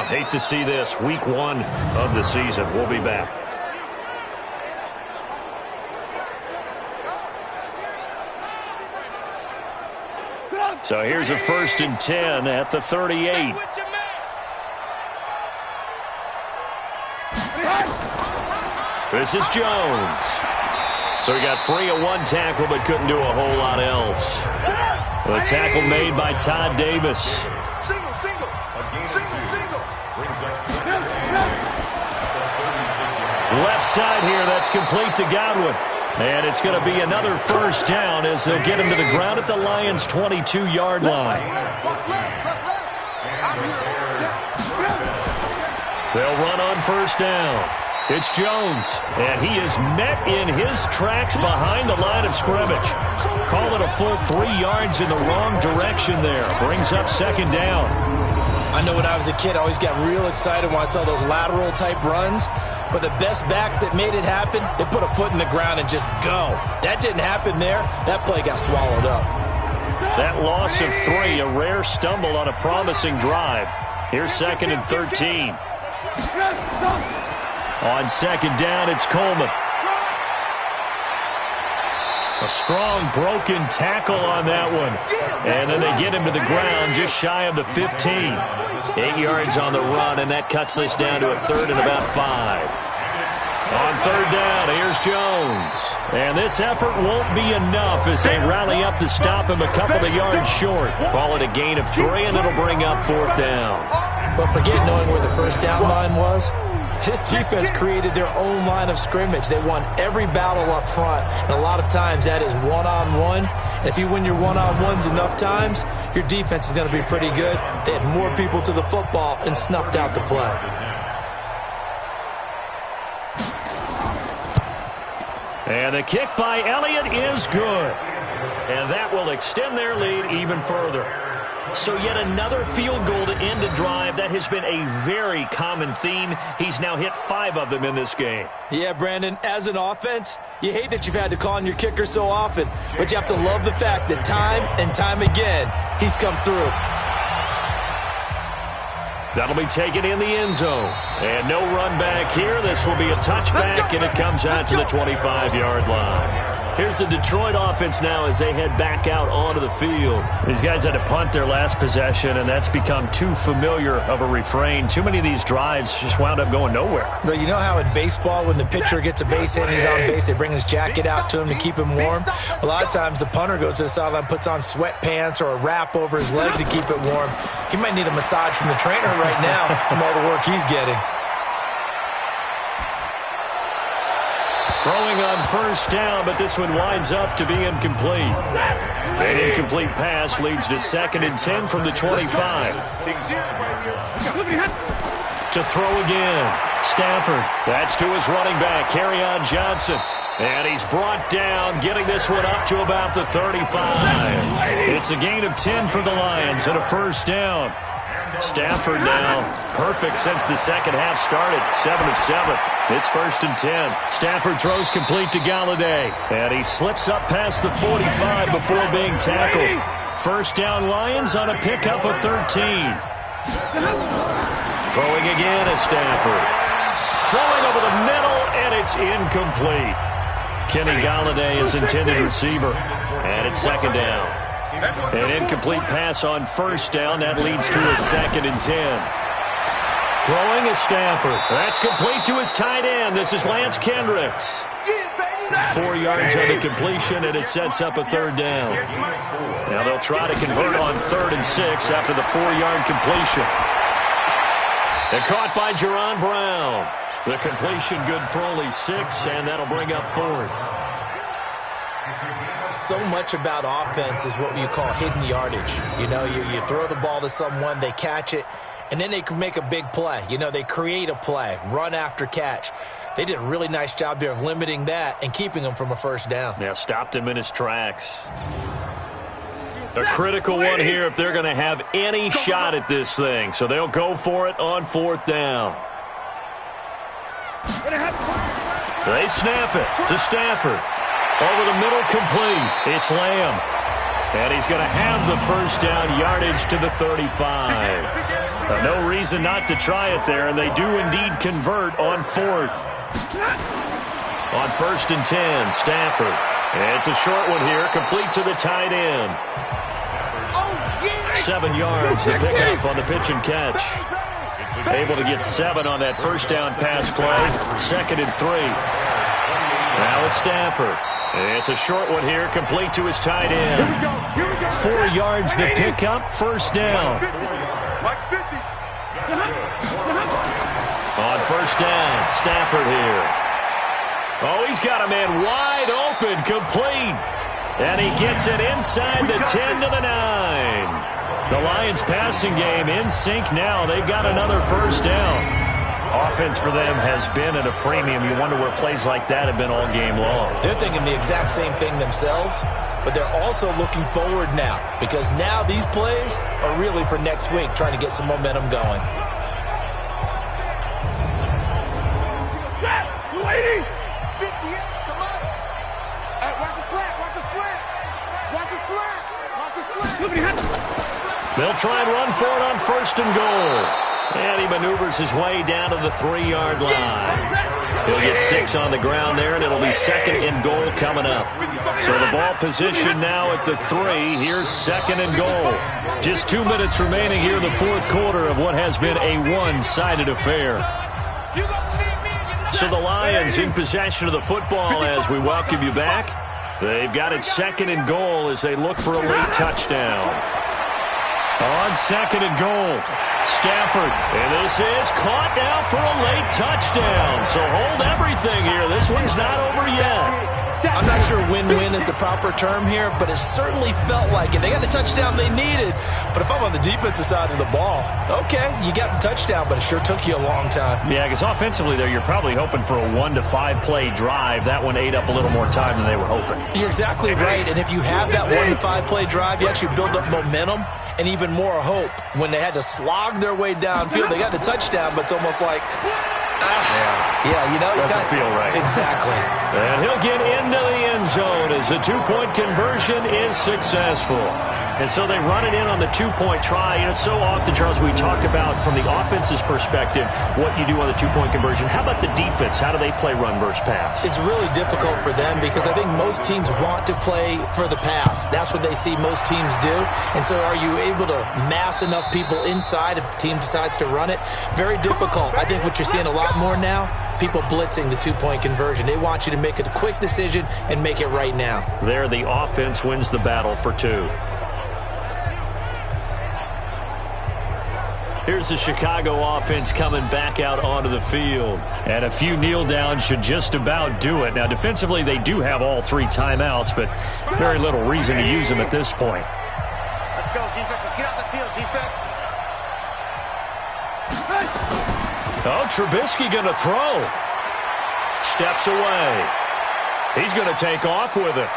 Hate to see this. Week 1 of the season. We'll be back. So here's a 1st and 10 at the 38. This is Jones. So he got free of one tackle but couldn't do a whole lot else. The tackle made by Todd Davis. Single. Left side here, that's complete to Godwin. And it's going to be another first down as they'll get him to the ground at the Lions' 22-yard line. They'll run on first down. It's Jones, and he is met in his tracks behind the line of scrimmage. Call it a full 3 yards in the wrong direction there. Brings up 2nd down. I know when I was a kid, I always got real excited when I saw those lateral-type runs. But the best backs that made it happen, they put a foot in the ground and just go. That didn't happen there. That play got swallowed up. That loss of 3, a rare stumble on a promising drive. Here's 2nd and 13. On 2nd down, it's Coleman. A strong broken tackle on that one. And then they get him to the ground just shy of the 15. 8 yards on the run, and that cuts this down to a 3rd and about 5. On 3rd down, here's Jones. And this effort won't be enough as they rally up to stop him a couple of yards short. Call it a gain of 3, and it'll bring up 4th down. But forget knowing where the first down line was. This defense created their own line of scrimmage. They won every battle up front, and a lot of times that is one-on-one. And if you win your one-on-ones enough times, your defense is going to be pretty good. They had more people to the football and snuffed out the play. And the kick by Elliott is good. And that will extend their lead even further. So yet another field goal to end a drive. That has been a very common theme. He's now hit 5 of them in this game. Yeah, Brandon, as an offense, you hate that you've had to call on your kicker so often, but you have to love the fact that time and time again, he's come through. That'll be taken in the end zone. And no run back here. This will be a touchback, and it comes out to the 25-yard line. Here's the Detroit offense now as they head back out onto the field. These guys had to punt their last possession, and that's become too familiar of a refrain. Too many of these drives just wound up going nowhere. But you know how in baseball, when the pitcher gets a base hit and he's on base, they bring his jacket out to him to keep him warm? A lot of times the punter goes to the sideline, puts on sweatpants or a wrap over his leg to keep it warm. He might need a massage from the trainer right now from all the work he's getting. Throwing on first down, but this one winds up to be incomplete. An incomplete pass leads to 2nd and 10 from the 25. To throw again. Stafford. That's to his running back, Kerryon Johnson. And he's brought down, getting this one up to about the 35. It's a gain of 10 for the Lions and a first down. Stafford now perfect since the second half started. 7 of 7. It's 1st and 10. Stafford throws complete to Galladay. And he slips up past the 45 before being tackled. First down Lions on a pickup of 13. Throwing again is Stafford. Throwing over the middle, and it's incomplete. Kenny Galladay is intended receiver. And it's 2nd down. An incomplete pass on first down. That leads to a 2nd and 10. Throwing is Stafford. That's complete to his tight end. This is Lance Kendricks. 4 yards on the completion, and it sets up a 3rd down. Now they'll try to convert on 3rd and 6 after the 4-yard completion. They're caught by Jaron Brown. The completion good for only 6, and that'll bring up 4th. So much about offense is what you call hidden yardage. You know, you throw the ball to someone, they catch it, and then they can make a big play. You know, they create a play, run after catch. They did a really nice job there of limiting that and keeping him from a first down. Yeah, stopped him in his tracks. A critical one here if they're going to have any shot at this thing. So they'll go for it on 4th down. They snap it to Stafford. Over the middle, complete. It's Lamb. And he's going to have the first down, yardage to the 35. No reason not to try it there, and they do indeed convert on 4th. On 1st and 10, Stafford. It's a short one here, complete to the tight end. 7 yards, the pickup on the pitch and catch. Able to get 7 on that first down pass play. 2nd and 3. Now it's Stafford. It's a short one here, complete to his tight end. 4 yards the pickup, first down. On first down, Stafford here. Oh, he's got a man wide open, complete. And he gets it inside the 10 to the 9. The Lions passing game in sync now. They've got another first down. Offense for them has been at a premium. You wonder where plays like that have been all game long. They're thinking the exact same thing themselves, but they're also looking forward now because now these plays are really for next week, trying to get some momentum going. Lady! 58, come on! Watch the slant, watch the slant! Watch the slant! Watch the slant! They'll try and run for it on 1st and goal. And he maneuvers his way down to the 3-yard line. He'll get 6 on the ground there, and it'll be 2nd and goal coming up. So the ball position now at the 3. Here's 2nd and goal. Just 2 minutes remaining here in the 4th quarter of what has been a one-sided affair. So the Lions in possession of the football as we welcome you back. They've got it 2nd and goal as they look for a late touchdown. On 2nd and goal, Stafford. And this is caught now for a late touchdown. So hold everything here. This one's not over yet. I'm not sure win-win is the proper term here, but it certainly felt like it. They got the touchdown they needed. But if I'm on the defensive side of the ball, okay, you got the touchdown, but it sure took you a long time. Yeah, because offensively there, you're probably hoping for a 1 to 5 play drive. That one ate up a little more time than they were hoping. You're exactly right. And if you have that 1 to 5 play drive, you actually build up momentum and even more hope. When they had to slog their way downfield, they got the touchdown, but it's almost like, yeah, you know. Doesn't feel right. Exactly. And he'll get into the end zone as the 2-point conversion is successful. And so they run it in on the two-point try. And it's so often, Charles, we talk about from the offense's perspective what you do on the two-point conversion. How about the defense? How do they play run versus pass? It's really difficult for them because I think most teams want to play for the pass. That's what they see most teams do. And so are you able to mass enough people inside if the team decides to run it? Very difficult. I think what you're seeing a lot more now, people blitzing the two-point conversion. They want you to make a quick decision and make it right now. There, the offense wins the battle for two. Here's the Chicago offense coming back out onto the field. And a few kneel downs should just about do it. Now, defensively, they do have all three timeouts, but very little reason to use them at this point. Let's go, defense. Let's get out the field, defense. Oh, Trubisky going to throw. Steps away. He's going to take off with it.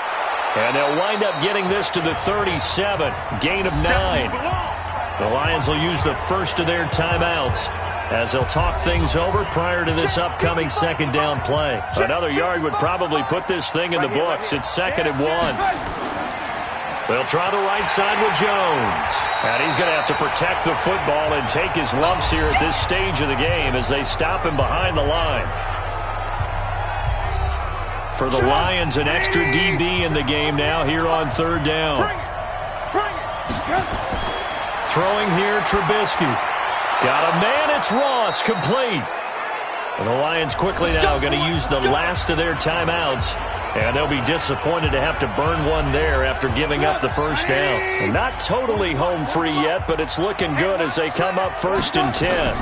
And they'll wind up getting this to the 37. Gain of 9. The Lions will use the first of their timeouts as they'll talk things over prior to this upcoming second down play. Another yard would probably put this thing in the books. It's 2nd and 1. They'll try the right side with Jones. And he's going to have to protect the football and take his lumps here at this stage of the game as they stop him behind the line. For the Lions, an extra DB in the game now here on 3rd down. Throwing here, Trubisky. Got a man, it's Ross, complete. And the Lions quickly now going to use the last of their timeouts. And they'll be disappointed to have to burn one there after giving up the first down. And not totally home free yet, but it's looking good as they come up 1st and 10.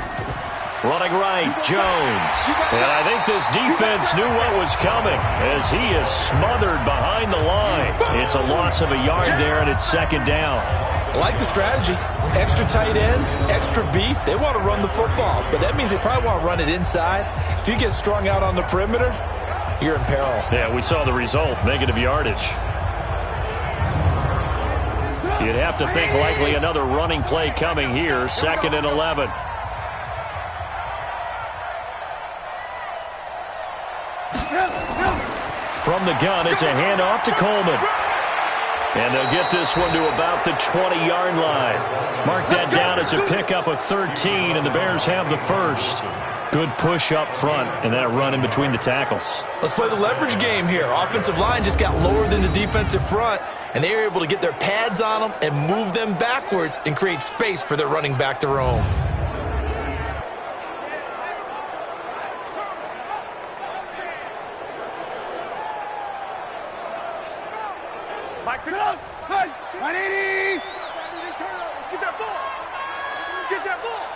Running right, Jones. And I think this defense knew what was coming as he is smothered behind the line. It's a loss of a yard there, and it's 2nd down. I like the strategy. Extra tight ends, extra beef. They want to run the football, but that means they probably want to run it inside. If you get strung out on the perimeter, you're in peril. Yeah, we saw the result, negative yardage. You'd have to think likely another running play coming here, 2nd and 11. From the gun, it's a handoff to Coleman. And they'll get this one to about the 20-yard line. Mark that down as a pickup of 13, and the Bears have the first. Good push up front, and that run in between the tackles. Let's play the leverage game here. Offensive line just got lower than the defensive front, and they were able to get their pads on them and move them backwards and create space for their running back to roam. Get that ball. Get that ball.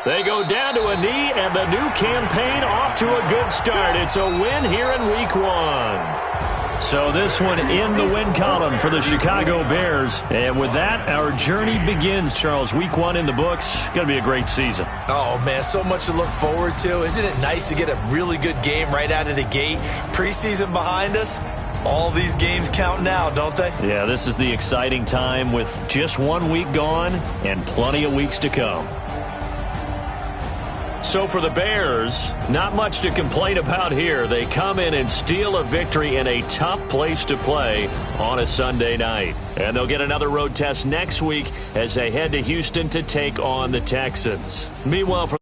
They go down to a knee, and the new campaign off to a good start. It's a win here in Week 1. So this one in the win column for the Chicago Bears. And with that, our journey begins, Charles. Week 1 in the books. Going to be a great season. Oh, man, so much to look forward to. Isn't it nice to get a really good game right out of the gate? Preseason behind us. All these games count now, don't they? Yeah, this is the exciting time with just 1 week gone and plenty of weeks to come. So for the Bears, not much to complain about here. They come in and steal a victory in a tough place to play on a Sunday night. And they'll get another road test next week as they head to Houston to take on the Texans. Meanwhile, for